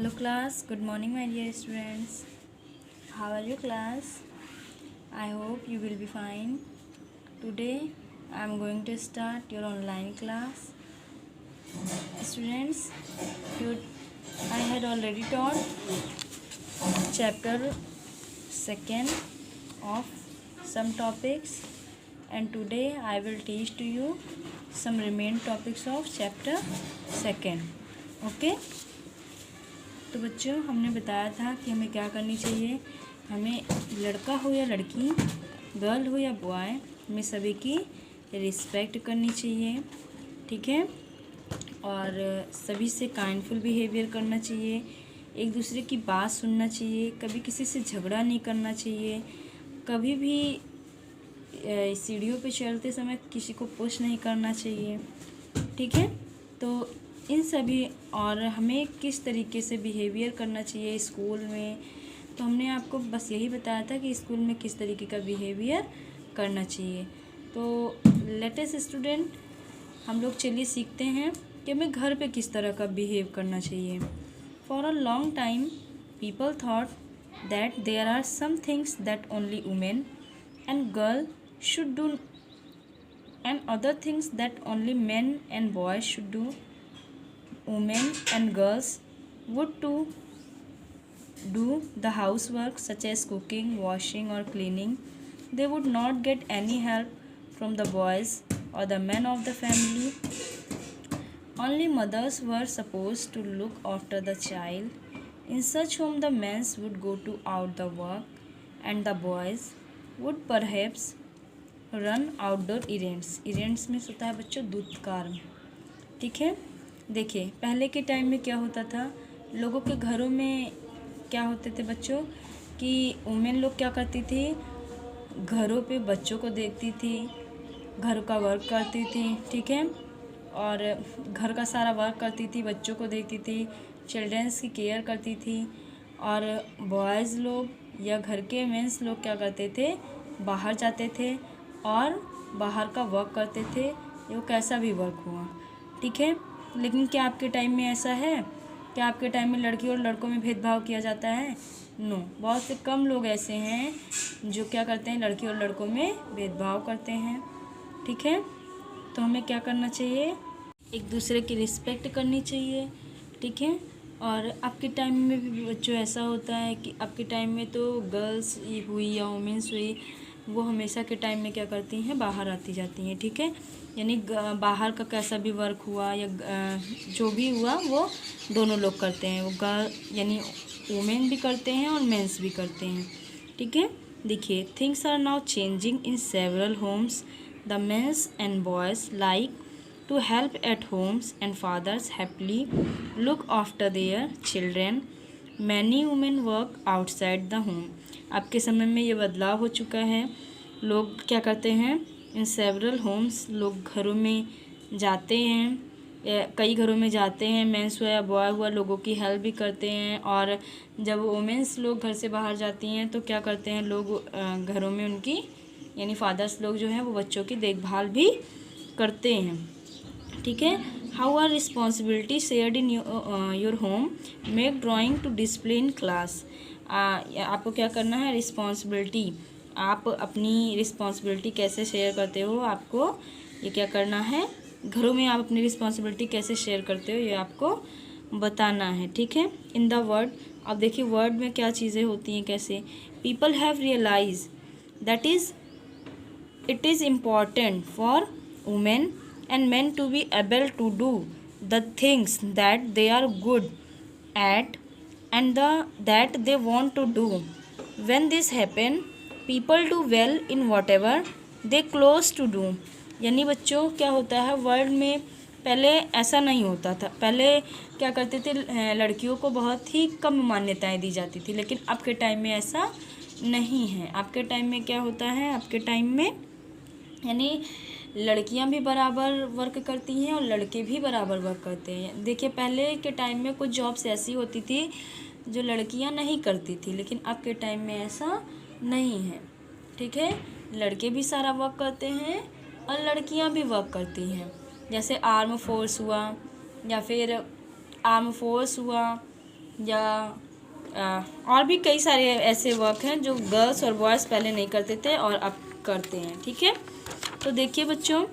Hello class, good morning my dear students. How are you class? I hope you will be fine. Today I am going to start your online class. Students, I had already taught chapter 2 of some topics, and today I will teach to you some remaining topics of chapter 2. Okay? तो बच्चों, हमने बताया था कि हमें क्या करनी चाहिए। हमें लड़का हो या लड़की, गर्ल हो या बॉय, हमें सभी की रिस्पेक्ट करनी चाहिए, ठीक है। और सभी से काइंडफुल बिहेवियर करना चाहिए, एक दूसरे की बात सुनना चाहिए, कभी किसी से झगड़ा नहीं करना चाहिए, कभी भी सीढ़ियों पे चलते समय किसी को पुश नहीं करना चाहिए, ठीक है। तो इन सभी, और हमें किस तरीके से बिहेवियर करना चाहिए स्कूल में, तो हमने आपको बस यही बताया था कि स्कूल में किस तरीके का बिहेवियर करना चाहिए। तो लेटेस्ट स्टूडेंट, हम लोग चलिए सीखते हैं कि हमें घर पे किस तरह का बिहेव करना चाहिए। For a long time people thought that there are some things that only women and girl should do and other things that only men and boys should do. Women and girls would to do the housework such as cooking, washing or cleaning. They would not get any help from the boys or the men of the family. Only mothers were supposed to look after the child. In such home the men would go to out the work and the boys would perhaps run outdoor errands. Errands में होता है बच्चों दूध कार्य, ठीक है। देखिए, पहले के टाइम में क्या होता था, लोगों के घरों में क्या होते थे बच्चों कि वुमेन लोग क्या करती थी, घरों पे बच्चों को देखती थी, घर का वर्क करती थी, ठीक है, और घर का सारा वर्क करती थी, बच्चों को देखती थी, चिल्ड्रंस की केयर करती थी। और बॉयज़ लोग या घर के मेंस लोग क्या करते थे, बाहर जाते थे और बाहर का वर्क करते थे, वो कैसा भी वर्क हुआ, ठीक है। लेकिन क्या आपके टाइम में ऐसा है? क्या आपके टाइम में लड़की और लड़कों में भेदभाव किया जाता है? नो, बहुत से कम लोग ऐसे हैं जो क्या करते हैं, लड़की और लड़कों में भेदभाव करते हैं, ठीक है। तो हमें क्या करना चाहिए, एक दूसरे की रिस्पेक्ट करनी चाहिए, ठीक है। और आपके टाइम में भी बच्चों ऐसा होता है कि आपके टाइम में तो गर्ल्स हुई या वुमेंस हुई, वो हमेशा के टाइम में क्या करती हैं, बाहर आती जाती हैं, ठीक है। यानी बाहर का कैसा भी वर्क हुआ या जो भी हुआ वो दोनों लोग करते हैं, वो गर्ल यानी वुमेन भी करते हैं और मेंस भी करते हैं, ठीक है। देखिए, things are now changing in several homes, the mens and boys like to help at homes and fathers happily look after their children. Many women work outside the home. आपके समय में ये बदलाव हो चुका है। लोग क्या करते हैं, इन सेवरल होम्स, लोग घरों में जाते हैं, कई घरों में जाते हैं, मेंस हुआ या बॉय हुआ, लोगों की हेल्प भी करते हैं। और जब वुमेंस लोग घर से बाहर जाती हैं तो क्या करते हैं, लोग घरों में उनकी यानी फादर्स लोग जो हैं वो बच्चों की देखभाल भी करते हैं, ठीक है। How are responsibility shared in your home, make drawing to display in class. आपको क्या करना है, रिस्पॉन्सिबिलिटी, आप अपनी रिस्पॉन्सिबिलिटी कैसे शेयर करते हो, आपको ये क्या करना है, घरों में आप अपनी रिस्पॉन्सिबिलिटी कैसे शेयर करते हो ये आपको बताना है, ठीक है। इन द वर्ड, अब देखिए वर्ड में क्या चीज़ें होती हैं, कैसे people have realise that is it is important for women and men to be able to do the things that they are good at and that they want to do. When this happen, people do well in whatever they close to do. यानी बच्चों क्या होता है, world में पहले ऐसा नहीं होता था। पहले क्या करते थे, लड़कियों को बहुत ही कम मान्यताएं दी जाती थी, लेकिन अब के टाइम में ऐसा नहीं है। आपके टाइम में क्या होता है, आपके टाइम में यानी लड़कियां भी बराबर वर्क करती हैं और लड़के भी बराबर वर्क करते हैं। देखिए, पहले के टाइम में कुछ जॉब्स ऐसी होती थी जो लड़कियां नहीं करती थी, लेकिन अब के टाइम में ऐसा नहीं है, ठीक है। लड़के भी सारा वर्क करते हैं और लड़कियां भी वर्क करती हैं। जैसे आर्म फोर्स हुआ या फिर आर्म फोर्स हुआ या और भी कई सारे ऐसे वर्क हैं जो गर्ल्स और बॉयज़ पहले नहीं करते थे और अब करते हैं। ठीक है, तो देखिए बच्चों,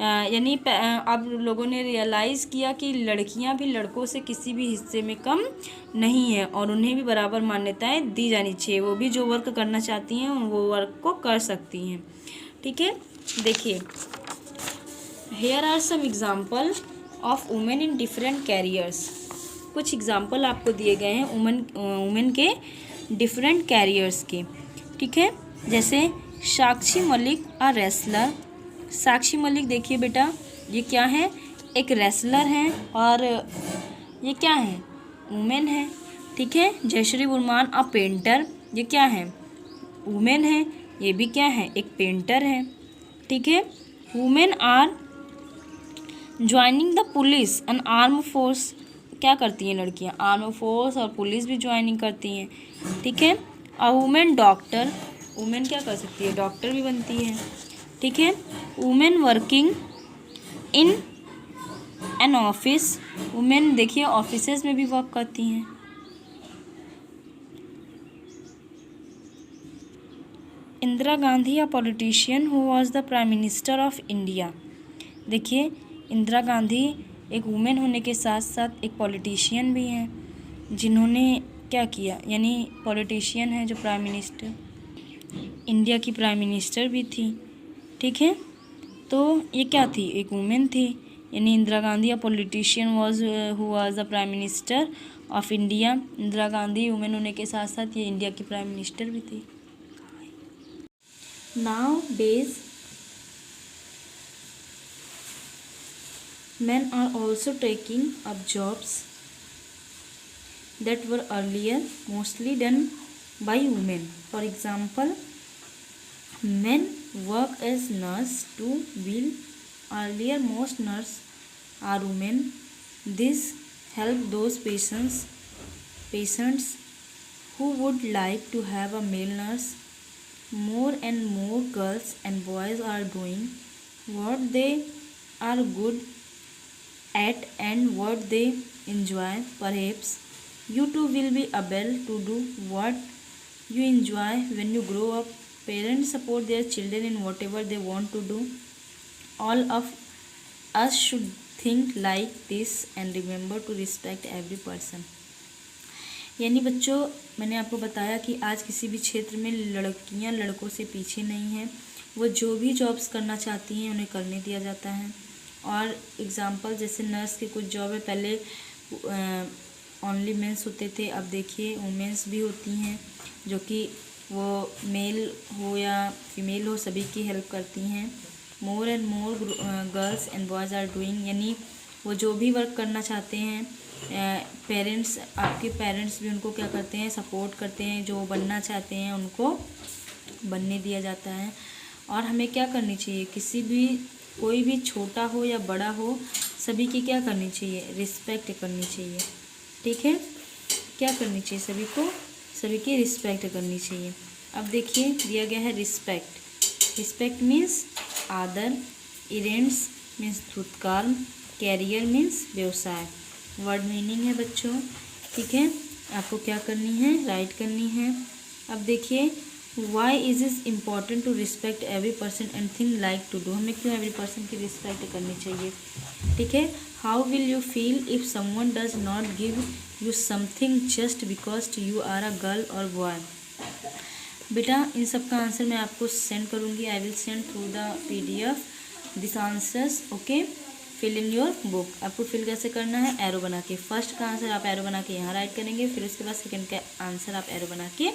यानी अब लोगों ने रियलाइज़ किया कि लड़कियां भी लड़कों से किसी भी हिस्से में कम नहीं है और उन्हें भी बराबर मान्यताएं दी जानी चाहिए। वो भी जो वर्क करना चाहती हैं वो वर्क को कर सकती हैं। ठीक है, देखिए, here are some example of women in different careers. कुछ एग्जाम्पल आपको दिए गए हैं वुमेन के डिफरेंट कैरियर्स के। ठीक है, जैसे साक्षी मलिक अ रेसलर। साक्षी मलिक देखिए बेटा, ये क्या है, एक रेसलर हैं और ये क्या है, वुमेन है। ठीक है, जयश्री बुरमान अ पेंटर, ये क्या है, वुमेन है, ये भी क्या है, एक पेंटर है। ठीक है, women are joining the police and arm force. क्या करती हैं लड़कियां, आर्म फोर्स और पुलिस भी ज्वाइनिंग करती हैं। ठीक है, अ वुमेन डॉक्टर, वुमेन क्या कर सकती है, डॉक्टर भी बनती है। ठीक है, women working in an office, women देखिए ऑफिसेज में भी वर्क करती हैं। Indira Gandhi, a politician who was the prime minister of India. देखिए, इंदिरा गांधी एक वुमेन होने के साथ साथ एक पॉलिटिशियन भी हैं, जिन्होंने क्या किया, यानी पॉलिटिशियन है जो प्राइम मिनिस्टर, इंडिया की प्राइम मिनिस्टर भी थी। ठीक है, तो ये क्या थी, एक वुमेन थी, यानी Indira Gandhi a politician who was the prime minister of India. Indira Gandhi women होने के साथ साथ ये इंडिया की प्राइम मिनिस्टर भी थी। Now days men are also taking up jobs that were earlier mostly done by women. For example, men work as nurse to will. Earlier most nurse are women. This help those patients who would like to have a male nurse. More and more girls and boys are doing what they are good at and what they enjoy. Perhaps you too will be able to do what you enjoy when you grow up. Parents support their children in whatever they want to do. All of us should think like this and remember to respect every person. यानी बच्चों, मैंने आपको बताया कि आज किसी भी क्षेत्र में लड़कियां लड़कों से पीछे नहीं हैं। वो जो भी जॉब्स करना चाहती हैं उन्हें करने दिया जाता है। और एग्ज़ाम्पल जैसे नर्स के कुछ जॉब है, पहले ओनली मेंस होते थे, अब देखिए वुमेंस भी होती हैं जो कि वो मेल हो या फीमेल हो सभी की हेल्प करती हैं। More and more girls and boys are doing, यानी वो जो भी वर्क करना चाहते हैं, पेरेंट्स, आपके पेरेंट्स भी उनको क्या करते हैं, सपोर्ट करते हैं। जो बनना चाहते हैं उनको बनने दिया जाता है। और हमें क्या करनी चाहिए, किसी भी कोई भी छोटा हो या बड़ा हो, सभी की क्या करनी चाहिए, रिस्पेक्ट करनी चाहिए। ठीक है, क्या करनी चाहिए, सभी की रिस्पेक्ट करनी चाहिए। अब देखिए दिया गया है रिस्पेक्ट। रिस्पेक्ट मीन्स आदर, इरेंट्स मीन्स धुतकार, कैरियर मीन्स व्यवसाय। वर्ड मीनिंग है बच्चों। ठीक है, आपको क्या करनी है, राइट करनी है। अब देखिए, why is is important to respect every person and thing like to do. हमें क्यों एवरी पर्सन की रिस्पेक्ट करनी चाहिए। ठीक है, how will you feel if someone does not give you something just because you are a girl और boy. बेटा इन सब का आंसर मैं आपको सेंड करूँगी। I will send through the PDF this answers. Okay, fill in your book. आपको fill कैसे करना है, एरो बना के। फर्स्ट का आंसर आप एरो बना के यहाँ राइट करेंगे, फिर उसके बाद सेकंड का आंसर आप एरो बना के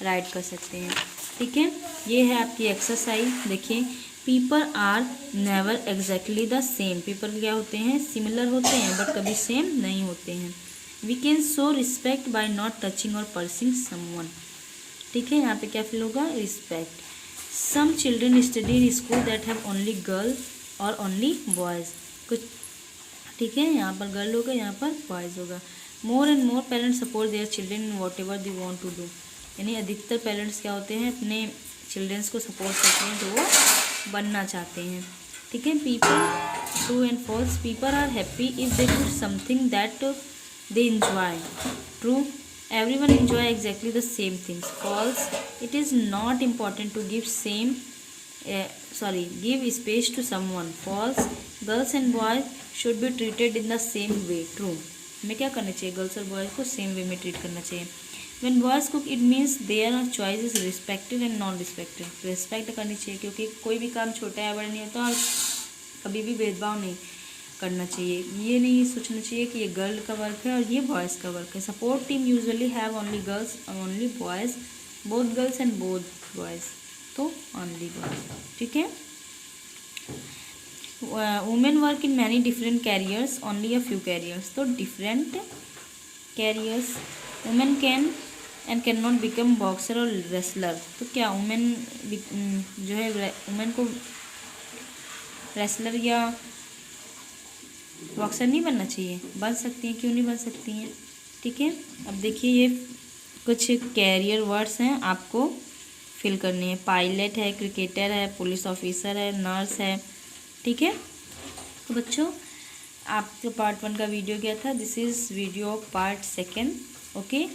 राइट कर सकते हैं। ठीक है, ये है आपकी एक्सरसाइज। देखिए, people are never exactly the same. People क्या होते हैं, सिमिलर होते हैं बट कभी सेम नहीं होते हैं। We can show respect by not touching और पर्सिंग समवन। ठीक है, यहाँ पे क्या फिल होगा, respect. Some children study in school that have only girl और ओनली बॉयज़। कुछ, ठीक है, यहाँ पर गर्ल होगा, यहाँ पर बॉयज़ होगा। More and more parents support their children in whatever they want to do. यानी अधिकतर पेरेंट्स क्या होते हैं, अपने चिल्ड्रंस को सपोर्ट करते हैं जो वो बनना चाहते हैं। ठीक है, people, true and false. People are happy if they do something that they enjoy. True, everyone enjoy exactly the same things. False, it is not important to give give space to someone. False, girls and boys should be treated in the same way. True, हमें क्या करना चाहिए, girls और boys को same way में treat करना चाहिए. When boys cook, it means their choice is respected and non respected. Respect करनी चाहिए, क्योंकि कोई भी काम छोटा या बड़ा नहीं होता, और कभी भी भेदभाव नहीं करना चाहिए. ये नहीं सोचना चाहिए कि ये गर्ल का वर्क है और ये बॉयज़ का वर्क है. Support team usually have only girls only boys, both girls and both boys, तो ओनली बॉयज़. ठीक है. Women work in many different careers, only a few careers. तो different careers. Women can and can not become boxer और wrestler. तो क्या women जो है women को रेसलर या बॉक्सर नहीं बनना चाहिए? बन सकती हैं, क्यों नहीं बन सकती हैं. ठीक है. अब देखिए, ये कुछ कैरियर वर्ड्स हैं, आपको फिल करने हैं. पायलट है, क्रिकेटर है, पुलिस ऑफिसर है, नर्स है. ठीक है. तो बच्चों, आपका पार्ट 1 का वीडियो क्या था? This is video of part 2. Okay.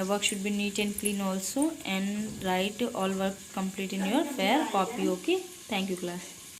Work should be neat and clean also, and write all work complete in your fair copy. Okay. Thank you class.